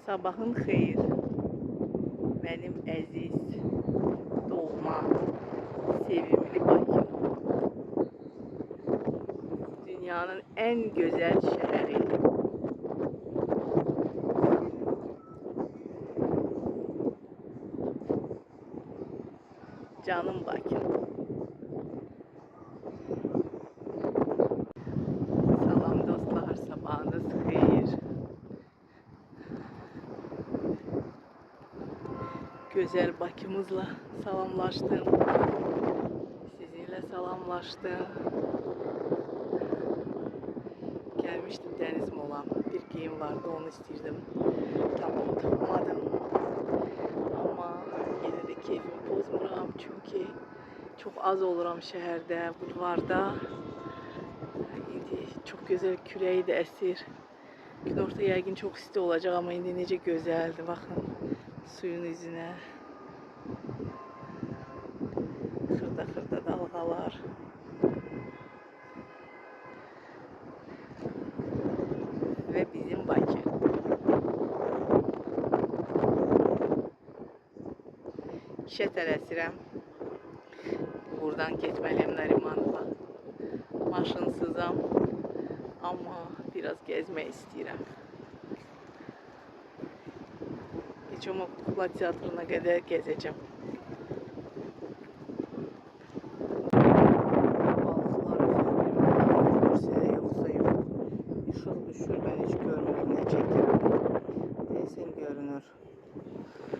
Sabahın xeyir, benim əziz, doğma, sevimli Bakım. Dünyanın en güzel şehri. Canım Bakım. Salam dostlar, sabahınız xeyir. Güzel Bakımızla salamlaştım. Sizinle salamlaştım. Gelmiştim deniz molam. Bir geyim vardı, onu istirdim. Tapmadım. Ama yine de keyfimi bozmuram. Çünkü çok az oluram şehirde, bulvarda. İndi çok güzel küreği de esir. Günorta yəqin çok isti olacak ama indi necə gözəldir. Bakın suyun yüzüne. Xırda xırda dalgalar. Ve bizim Bakı. İşe tələsirəm. Buradan getməliyəm Narimanova. Maşınsızam. Ama biraz gezmək istəyirəm. Heç olmaz Kukla Tiyatrosu'na kadar gezeceğim. Işık düşür, ben hiç görmüyorum, ne çekiyorum. Neyse görünür.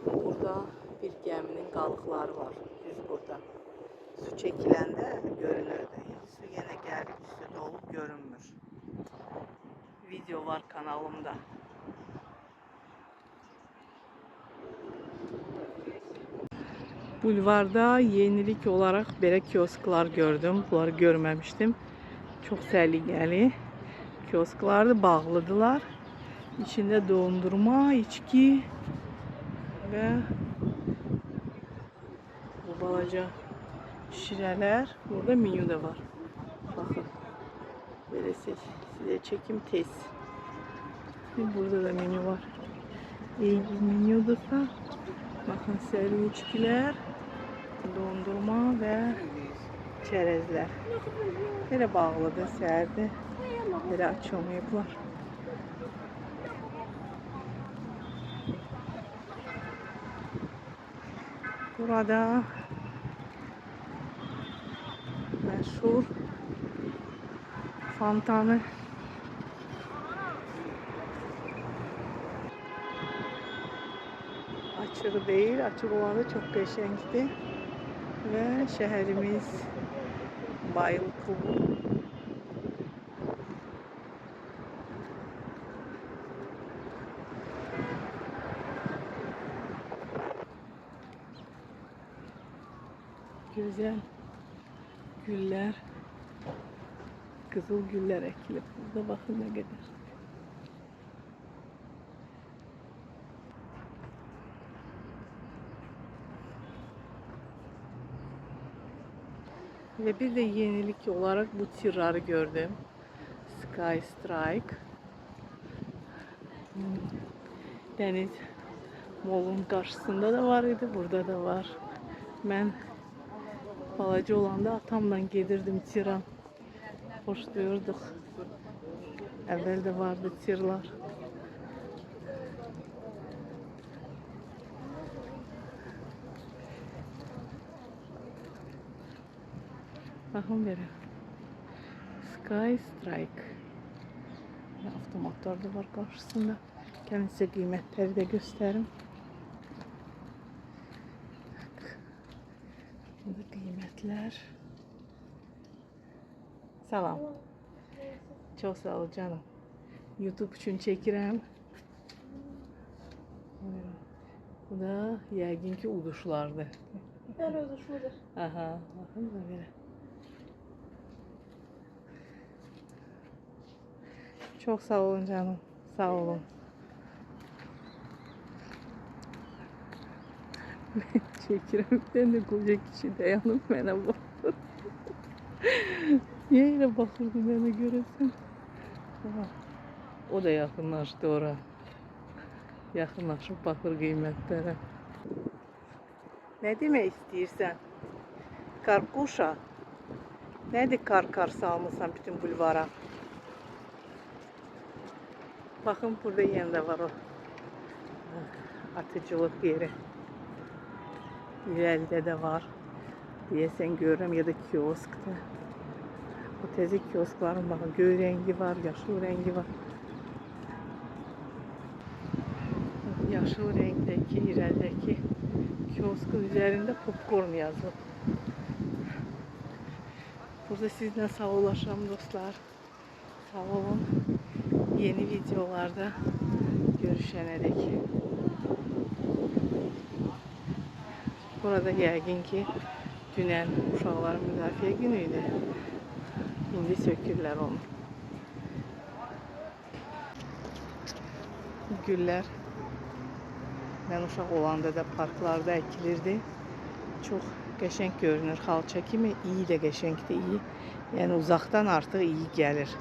Burada bir geminin qalıqları var, düz burada. Su çekiləndə görünürdü. Su yenə gəlib üstü dolub görünmür. Video var kanalımda. Bulvarda yenilik olarak belə kiosklar gördüm. Bunları görmemiştim. Çok səliqəli. Kiosklar da bağlıdılar. İçinde dondurma, içki ve bu balaca şişeler. Burada menü de var. Bakın. Böyle size çekim tez. Burada da menü var. İyi bir menüdürsa. Bakın serin içkiler, dondurma ve çerezler. Böyle bağlıdır səhərdə. Böyle açılmayıblar. Burada meşhur fontanı. Açık değil, açık olanda çok qəşəngdir. Ve şehrimiz Bayılkulu. Güzel güller, kızıl güller ekilip burada bakın ne kadar. Ve bir de yenilik olarak bu tirarı gördüm. Sky Strike. Deniz molun karşısında da var idi, burada da var. Ben balaca olanda atamla gedirdim tira. Hoşluyorduk. Evvel de vardı tirlar. Bakın böyle. Sky Strike. Avtomatlar da var karşısında. Kendisi kıymetleri de gösterim. Burada kıymetler. Salam. Çok sağ ol canım. YouTube için çekirəm. Bu da yəqin ki uduşlardır. Böyle uduşmadır. Aha, bakın da böyle. Çok sağ olun canım. Sağ olun. Çekirəm. Ben de koca kişi dayanıp bana bakır. Niye öyle bakırdı bana göresin? O da yakınlaştı oraya. Yaxınlaşıb baxır qiymətlərə. Nə demək istəyirsən? Karkuşa. Nədir kar salmısan bütün bulvara? Baxın, burada yenə də var o atıcılıq yeri. İleride de var. Deyəsən görürəm, ya da kioskda. Bu təzə kioskların baxın, göy rengi var, yaşıl rengi var. Yaşıl rengdeki, irəlidəki kioskun üzerinde popcorn yazılıb. Burada sizinle sağollaşıram dostlar. Sağ olun. Yeni videolarda görüşene dek. Burada yəqin ki dünən uşaqların müdafiə günü idi. İndi sökürlər onu. Güllər mən uşaq olanda da parklarda əkilirdi. Çox qəşəng görünür. Xalça kimi iyi də qəşəngdir, iyi. Yəni uzaqdan artıq iyi gəlir.